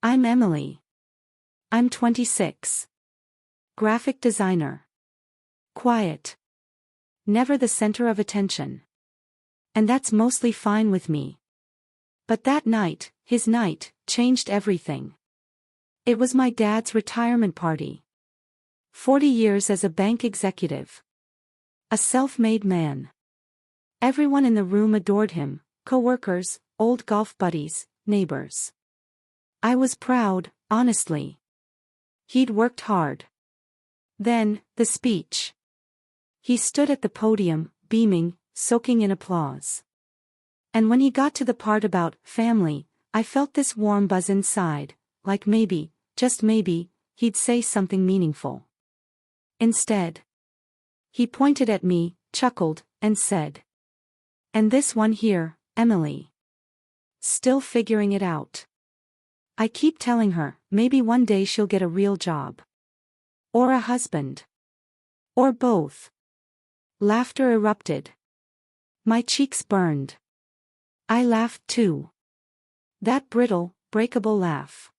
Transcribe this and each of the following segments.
I'm Emily. I'm 26. Graphic designer. Quiet. Never the center of attention. And that's mostly fine with me. But that night, his night, changed everything. It was my dad's retirement party. 40 years as a bank executive. A self-made man. Everyone in the room adored him, co-workers, old golf buddies, neighbors. I was proud, honestly. He'd worked hard. Then, the speech. He stood at the podium, beaming, soaking in applause. And when he got to the part about family, I felt this warm buzz inside, like maybe, just maybe, he'd say something meaningful. Instead, he pointed at me, chuckled, and said, "And this one here, Emily. Still figuring it out. I keep telling her, maybe one day she'll get a real job. Or a husband. Or both." Laughter erupted. My cheeks burned. I laughed too. That brittle, breakable laugh.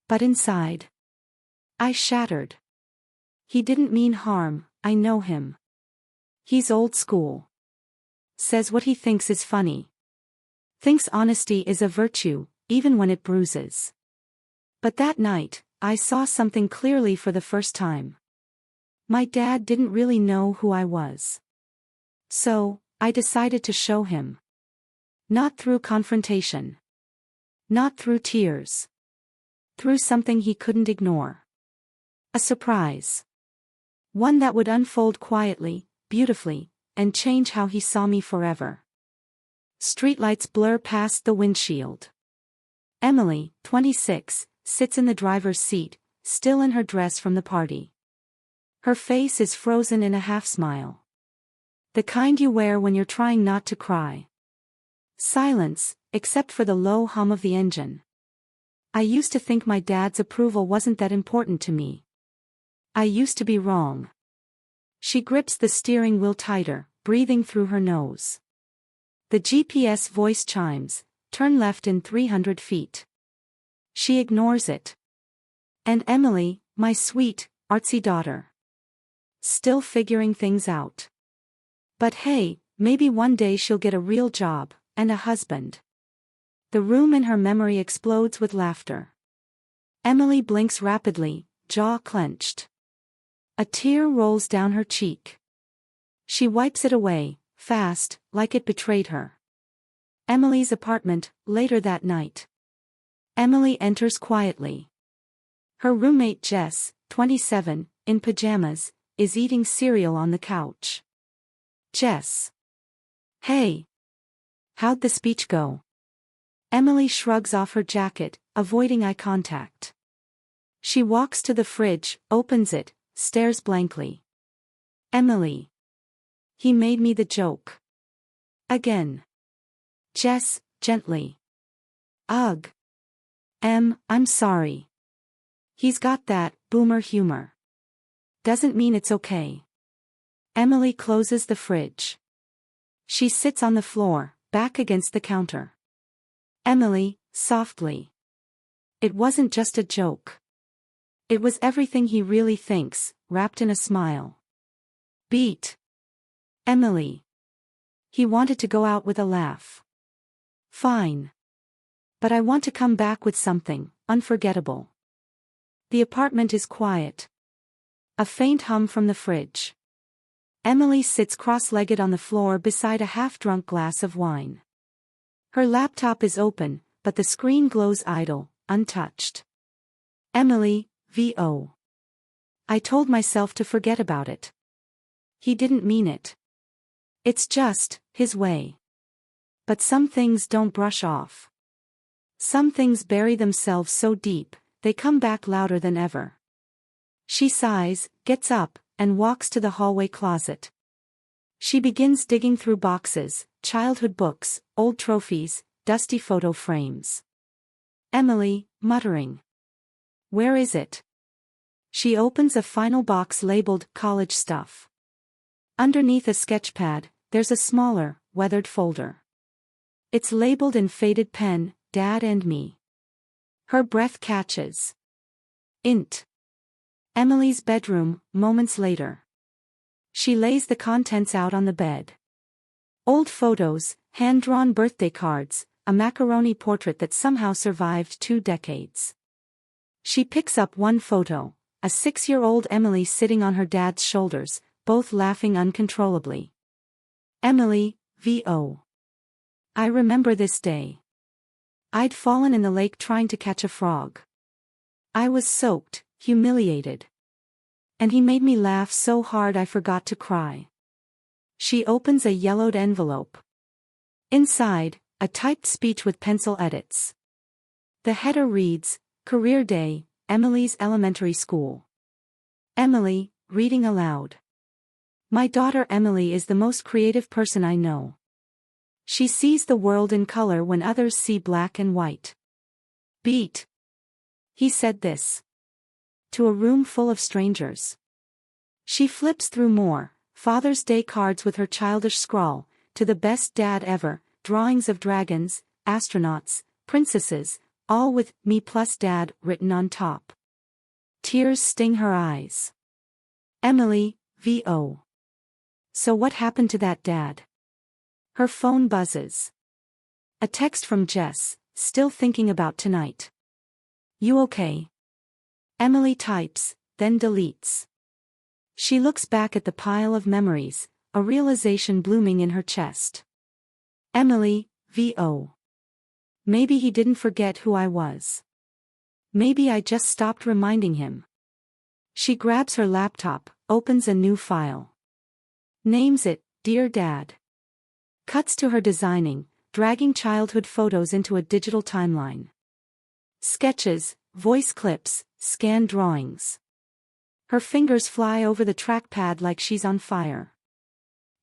But inside, I shattered. He didn't mean harm, I know him. He's old school. Says what he thinks is funny. Thinks honesty is a virtue, even when it bruises. But that night, I saw something clearly for the first time. My dad didn't really know who I was. So, I decided to show him. Not through confrontation. Not through tears. Through something he couldn't ignore. A surprise. One that would unfold quietly, beautifully, and change how he saw me forever. Streetlights blur past the windshield. Emily, 26, sits in the driver's seat, still in her dress from the party. Her face is frozen in a half-smile. The kind you wear when you're trying not to cry. Silence, except for the low hum of the engine. I used to think my dad's approval wasn't that important to me. I used to be wrong. She grips the steering wheel tighter, breathing through her nose. The GPS voice chimes, "Turn left in 300 feet." She ignores it. And Emily, my sweet, artsy daughter. Still figuring things out. But hey, maybe one day she'll get a real job, and a husband. The room in her memory explodes with laughter. Emily blinks rapidly, jaw clenched. A tear rolls down her cheek. She wipes it away, fast, like it betrayed her. Emily's apartment, later that night. Emily enters quietly. Her roommate Jess, 27, in pajamas, is eating cereal on the couch. Jess. "Hey. How'd the speech go?" Emily shrugs off her jacket, avoiding eye contact. She walks to the fridge, opens it, stares blankly. "Emily. He made me the joke. Again." Jess, gently. "Ugh. I'm sorry. He's got that boomer humor. Doesn't mean it's okay." Emily closes the fridge. She sits on the floor, back against the counter. "Emily," softly. "It wasn't just a joke. It was everything he really thinks, wrapped in a smile." Beat. "Emily. He wanted to go out with a laugh." "Fine. But I want to come back with something unforgettable." The apartment is quiet. A faint hum from the fridge. Emily sits cross-legged on the floor beside a half-drunk glass of wine. Her laptop is open, but the screen glows idle, untouched. Emily, VO. I told myself to forget about it. He didn't mean it. It's just his way. But some things don't brush off. Some things bury themselves so deep, they come back louder than ever. She sighs, gets up, and walks to the hallway closet. She begins digging through boxes, childhood books, old trophies, dusty photo frames. Emily, muttering. "Where is it?" She opens a final box labeled college stuff. Underneath a sketchpad, there's a smaller, weathered folder. It's labeled in faded pen, Dad and Me. Her breath catches. Int. Emily's bedroom, moments later. She lays the contents out on the bed. Old photos, hand-drawn birthday cards, a macaroni portrait that somehow survived 2 decades. She picks up one photo, a 6-year-old Emily sitting on her dad's shoulders, both laughing uncontrollably. Emily, VO. I remember this day. I'd fallen in the lake trying to catch a frog. I was soaked, humiliated. And he made me laugh so hard I forgot to cry. She opens a yellowed envelope. Inside, a typed speech with pencil edits. The header reads, Career Day, Emily's Elementary School. Emily, reading aloud. My daughter Emily is the most creative person I know. She sees the world in color when others see black and white. Beat. He said this. To a room full of strangers. She flips through more, Father's Day cards with her childish scrawl, to the best dad ever, drawings of dragons, astronauts, princesses, all with me plus dad written on top. Tears sting her eyes. Emily, VO. So what happened to that dad? Her phone buzzes. A text from Jess, still thinking about tonight. You okay? Emily types, then deletes. She looks back at the pile of memories, a realization blooming in her chest. Emily, VO. Maybe he didn't forget who I was. Maybe I just stopped reminding him. She grabs her laptop, opens a new file. Names it, Dear Dad. Cuts to her designing, dragging childhood photos into a digital timeline. Sketches, voice clips, scanned drawings. Her fingers fly over the trackpad like she's on fire.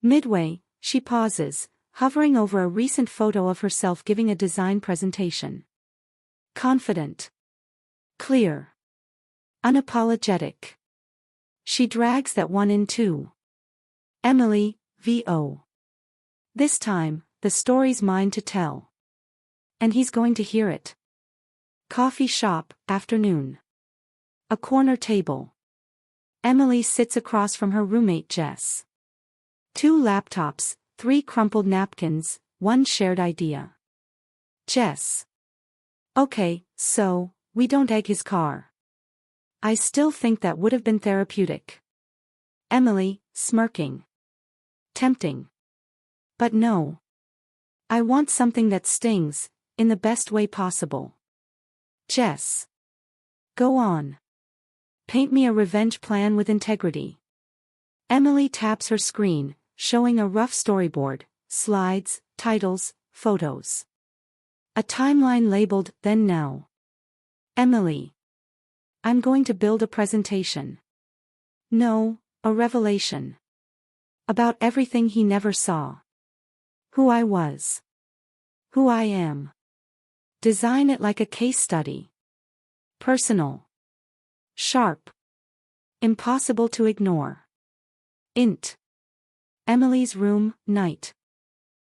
Midway, she pauses, hovering over a recent photo of herself giving a design presentation. Confident. Clear. Unapologetic. She drags that one in too. Emily, VO. This time, the story's mine to tell. And he's going to hear it. Coffee shop, afternoon. A corner table. Emily sits across from her roommate Jess. 2 laptops, 3 crumpled napkins, 1 shared idea. Jess. Okay, so, we don't egg his car. I still think that would have been therapeutic. Emily, smirking. Tempting. But no. I want something that stings, in the best way possible. Jess. Go on. Paint me a revenge plan with integrity. Emily taps her screen, showing a rough storyboard, slides, titles, photos. A timeline labeled, Then Now. Emily. I'm going to build a presentation. No, a revelation. About everything he never saw. Who I was. Who I am. Design it like a case study. Personal. Sharp. Impossible to ignore. Int. Emily's room, night.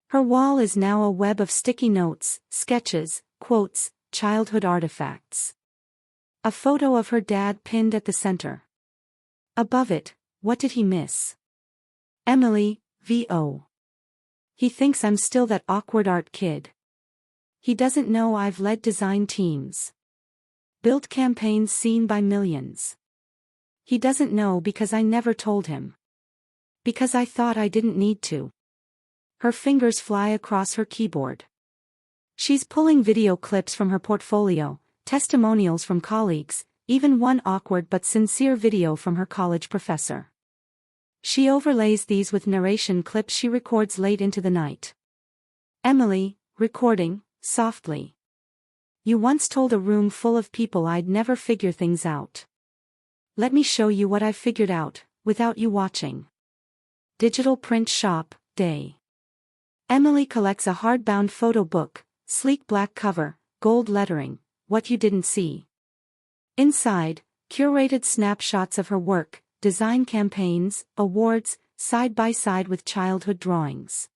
Her wall is now a web of sticky notes, sketches, quotes, childhood artifacts. A photo of her dad pinned at the center. Above it, what did he miss? Emily, VO. He thinks I'm still that awkward art kid. He doesn't know I've led design teams. Built campaigns seen by millions. He doesn't know because I never told him. Because I thought I didn't need to. Her fingers fly across her keyboard. She's pulling video clips from her portfolio, testimonials from colleagues, even one awkward but sincere video from her college professor. She overlays these with narration clips she records late into the night. Emily, recording, softly. You once told a room full of people I'd never figure things out. Let me show you what I've figured out, without you watching. Digital print shop, day. Emily collects a hardbound photo book, sleek black cover, gold lettering, what you didn't see. Inside, curated snapshots of her work, design campaigns, awards, side by side with childhood drawings.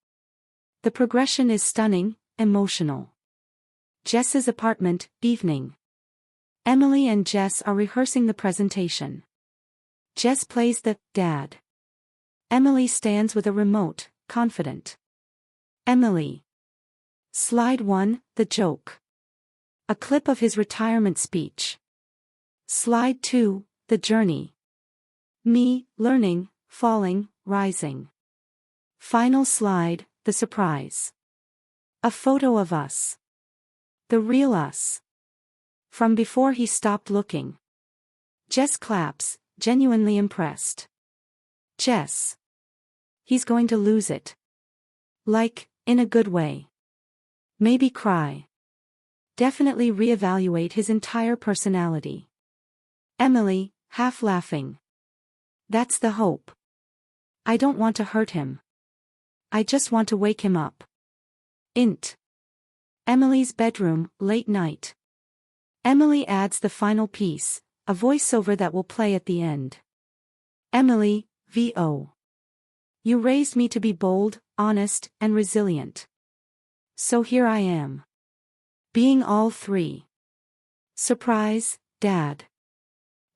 The progression is stunning, emotional. Jess's apartment, evening. Emily and Jess are rehearsing the presentation. Jess plays the dad. Emily stands with a remote, confident. Emily. Slide 1, the joke. A clip of his retirement speech. Slide 2, the journey. Me, learning, falling, rising. Final slide, the surprise. A photo of us. The real us. From before he stopped looking. Jess claps, genuinely impressed. Jess. He's going to lose it. Like, in a good way. Maybe cry. Definitely reevaluate his entire personality. Emily, half laughing. That's the hope. I don't want to hurt him. I just want to wake him up. Int. Emily's bedroom, late night. Emily adds the final piece, a voiceover that will play at the end. Emily, VO. You raised me to be bold, honest, and resilient. So here I am. Being all three. Surprise, Dad.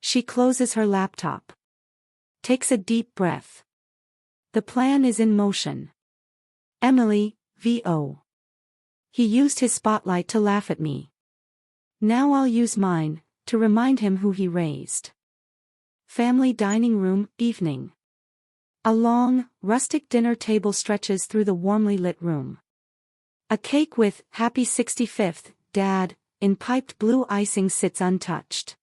She closes her laptop. Takes a deep breath. The plan is in motion. Emily, VO. He used his spotlight to laugh at me. Now I'll use mine, to remind him who he raised. Family dining room, evening. A long, rustic dinner table stretches through the warmly lit room. A cake with, Happy 65th, Dad, in piped blue icing sits untouched.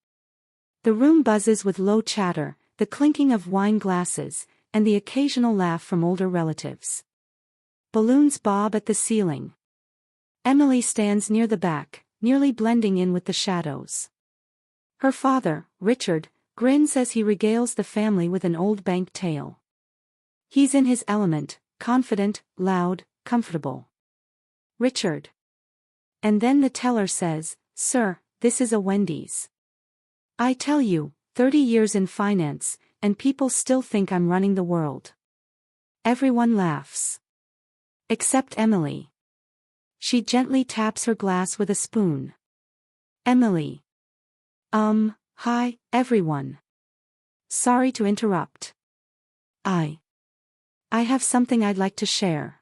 The room buzzes with low chatter, the clinking of wine glasses, and the occasional laugh from older relatives. Balloons bob at the ceiling. Emily stands near the back, nearly blending in with the shadows. Her father, Richard, grins as he regales the family with an old bank tale. He's in his element, confident, loud, comfortable. Richard. And then the teller says, "Sir, this is a Wendy's." I tell you, 30 years in finance, and people still think I'm running the world. Everyone laughs. Except Emily. She gently taps her glass with a spoon. Emily. Hi, everyone. Sorry to interrupt. I have something I'd like to share.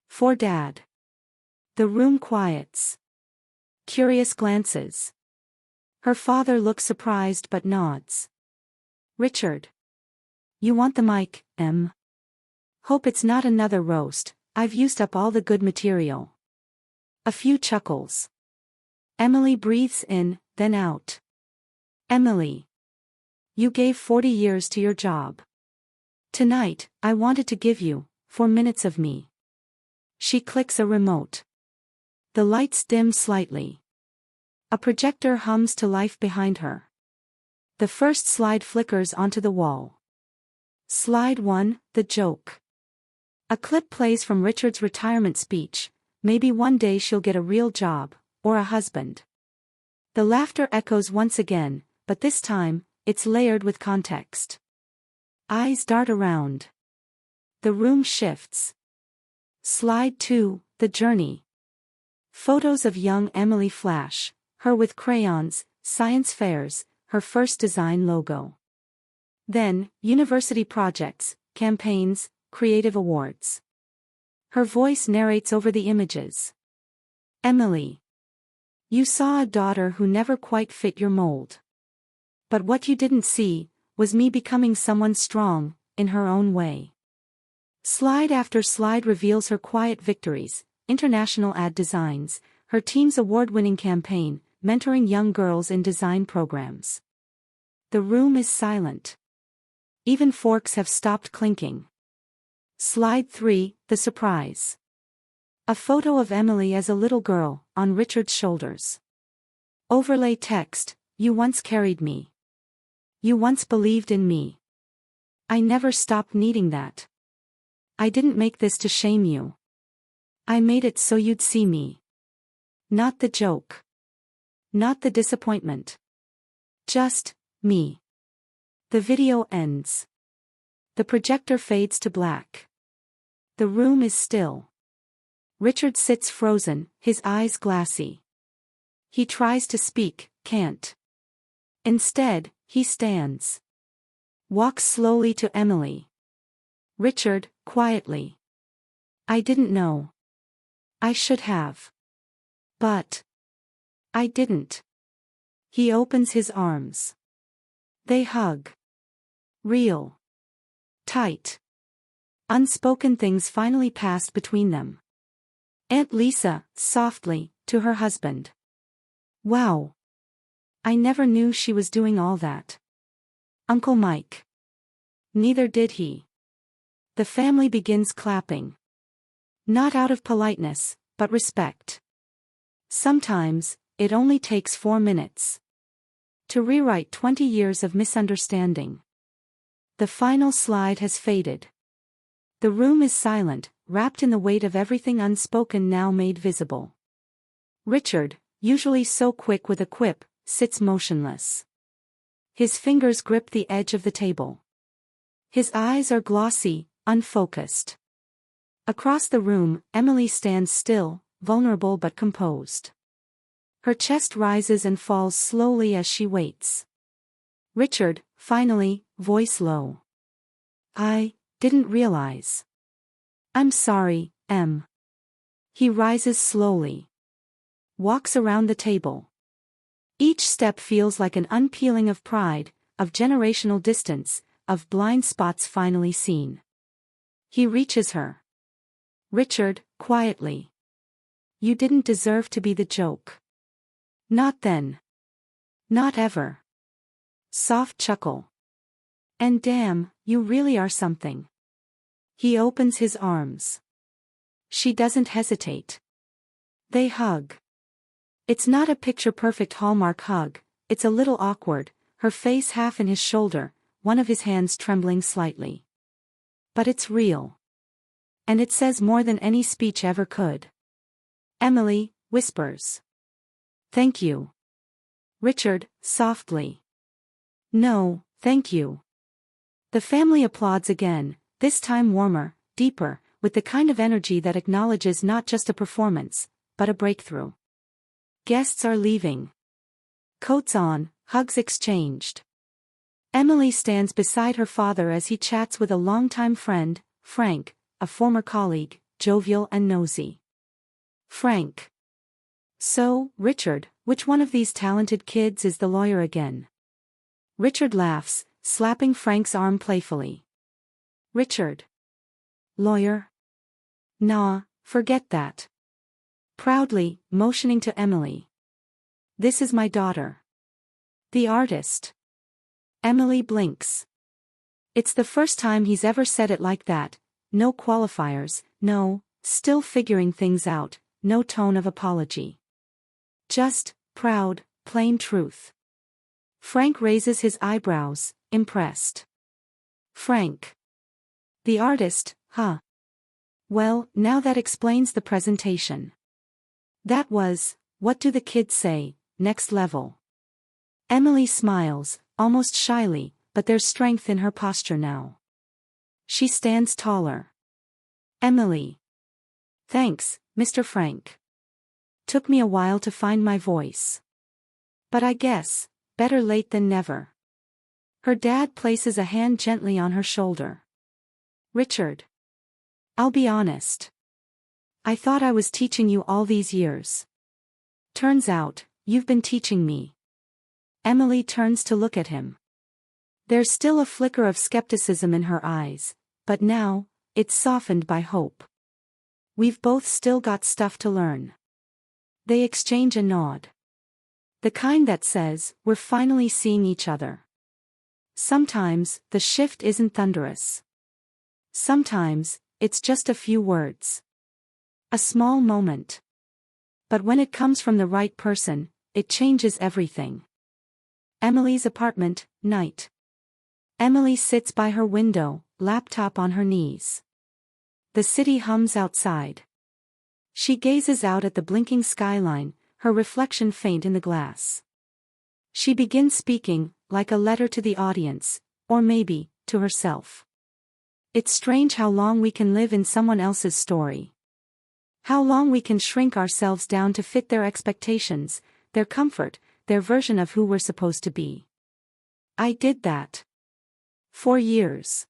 For Dad. The room quiets. Curious glances. Her father looks surprised but nods. Richard. You want the mic, Em? Hope it's not another roast, I've used up all the good material. A few chuckles. Emily breathes in, then out. Emily. You gave 40 years to your job. Tonight, I wanted to give you 4 minutes of me. She clicks a remote. The lights dim slightly. A projector hums to life behind her. The first slide flickers onto the wall. Slide 1, the joke. A clip plays from Richard's retirement speech. Maybe one day she'll get a real job, or a husband. The laughter echoes once again, but this time, it's layered with context. Eyes dart around. The room shifts. Slide 2, the journey. Photos of young Emily flash, her with crayons, science fairs, her first design logo. Then, university projects, campaigns, creative awards. Her voice narrates over the images. Emily. You saw a daughter who never quite fit your mold. But what you didn't see, was me becoming someone strong, in her own way. Slide after slide reveals her quiet victories, international ad designs, her team's award-winning campaign, mentoring young girls in design programs. The room is silent. Even forks have stopped clinking. Slide 3, the surprise. A photo of Emily as a little girl, on Richard's shoulders. Overlay text, you once carried me. You once believed in me. I never stopped needing that. I didn't make this to shame you. I made it so you'd see me. Not the joke. Not the disappointment. Just, me. The video ends. The projector fades to black. The room is still. Richard sits frozen, his eyes glassy. He tries to speak, can't. Instead, he stands. Walks slowly to Emily. Richard, quietly. I didn't know. I should have. But. I didn't. He opens his arms. They hug. Real. Tight. Unspoken things finally passed between them. Aunt Lisa, softly, to her husband. Wow. I never knew she was doing all that. Uncle Mike. Neither did he. The family begins clapping. Not out of politeness, but respect. Sometimes, it only takes 4 minutes to rewrite 20 years of misunderstanding. The final slide has faded. The room is silent, wrapped in the weight of everything unspoken now made visible. Richard, usually so quick with a quip, sits motionless. His fingers grip the edge of the table. His eyes are glossy, unfocused. Across the room, Emily stands still, vulnerable but composed. Her chest rises and falls slowly as she waits. Richard, finally, voice low. I didn't realize. I'm sorry, Em. He rises slowly. Walks around the table. Each step feels like an unpeeling of pride, of generational distance, of blind spots finally seen. He reaches her. Richard, quietly. You didn't deserve to be the joke. Not then. Not ever. Soft chuckle. And damn, you really are something. He opens his arms. She doesn't hesitate. They hug. It's not a picture-perfect Hallmark hug, it's a little awkward, her face half in his shoulder, one of his hands trembling slightly. But it's real. And it says more than any speech ever could. Emily, whispers. Thank you. Richard, softly. No, thank you. The family applauds again, this time warmer, deeper, with the kind of energy that acknowledges not just a performance, but a breakthrough. Guests are leaving. Coats on, hugs exchanged. Emily stands beside her father as he chats with a longtime friend, Frank, a former colleague, jovial and nosy. Frank. So, Richard, which one of these talented kids is the lawyer again? Richard laughs, slapping Frank's arm playfully. Richard. Lawyer? Nah, forget that. Proudly, motioning to Emily. This is my daughter. The artist. Emily blinks. It's the first time he's ever said it like that, no qualifiers, no, still figuring things out, no tone of apology. Just, proud, plain truth. Frank raises his eyebrows, impressed. Frank. The artist, huh? Well, now that explains the presentation. That was, what do the kids say, next level. Emily smiles, almost shyly, but there's strength in her posture now. She stands taller. Emily. Thanks, Mr. Frank. Took me a while to find my voice. But I guess, better late than never. Her dad places a hand gently on her shoulder. Richard. I'll be honest. I thought I was teaching you all these years. Turns out, you've been teaching me. Emily turns to look at him. There's still a flicker of skepticism in her eyes, but now, it's softened by hope. We've both still got stuff to learn. They exchange a nod. The kind that says, we're finally seeing each other. Sometimes, the shift isn't thunderous. Sometimes, it's just a few words. A small moment. But when it comes from the right person, it changes everything. Emily's apartment, night. Emily sits by her window, laptop on her knees. The city hums outside. She gazes out at the blinking skyline, her reflection faint in the glass. She begins speaking, like a letter to the audience, or maybe, to herself. It's strange how long we can live in someone else's story. How long we can shrink ourselves down to fit their expectations, their comfort, their version of who we're supposed to be. I did that. For years.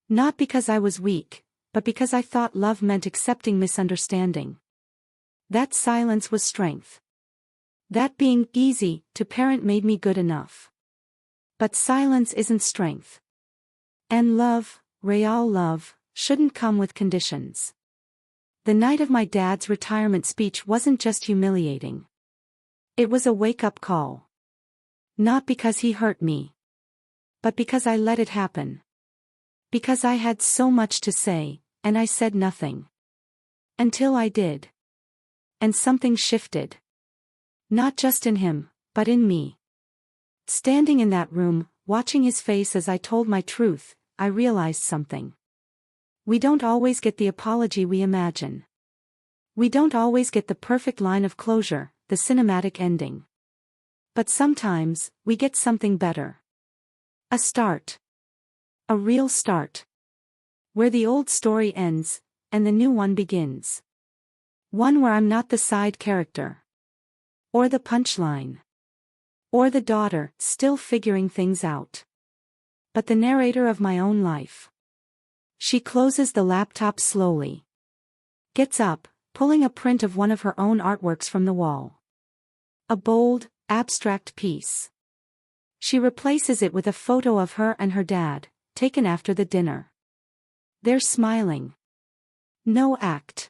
Not because I was weak, but because I thought love meant accepting misunderstanding. That silence was strength. That being easy to parent made me good enough. But silence isn't strength. And love, real love, shouldn't come with conditions. The night of my dad's retirement speech wasn't just humiliating. It was a wake-up call. Not because he hurt me, but because I let it happen. Because I had so much to say, and I said nothing. Until I did. And something shifted. Not just in him, but in me. Standing in that room, watching his face as I told my truth, I realized something. We don't always get the apology we imagine. We don't always get the perfect line of closure, the cinematic ending. But sometimes, we get something better. A start. A real start. Where the old story ends, and the new one begins. One where I'm not the side character. Or the punchline. Or the daughter, still figuring things out. But the narrator of my own life. She closes the laptop slowly. Gets up, pulling a print of one of her own artworks from the wall. A bold, abstract piece. She replaces it with a photo of her and her dad, taken after the dinner. They're smiling. No act.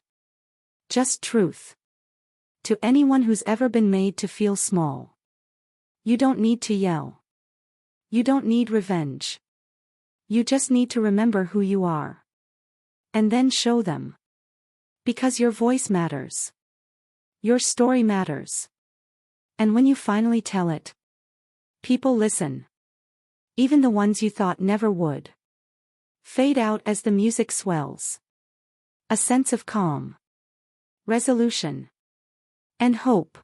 Just truth. To anyone who's ever been made to feel small. You don't need to yell. You don't need revenge. You just need to remember who you are. And then show them. Because your voice matters. Your story matters. And when you finally tell it, people listen. Even the ones you thought never would. Fade out as the music swells. A sense of calm. Resolution. And hope.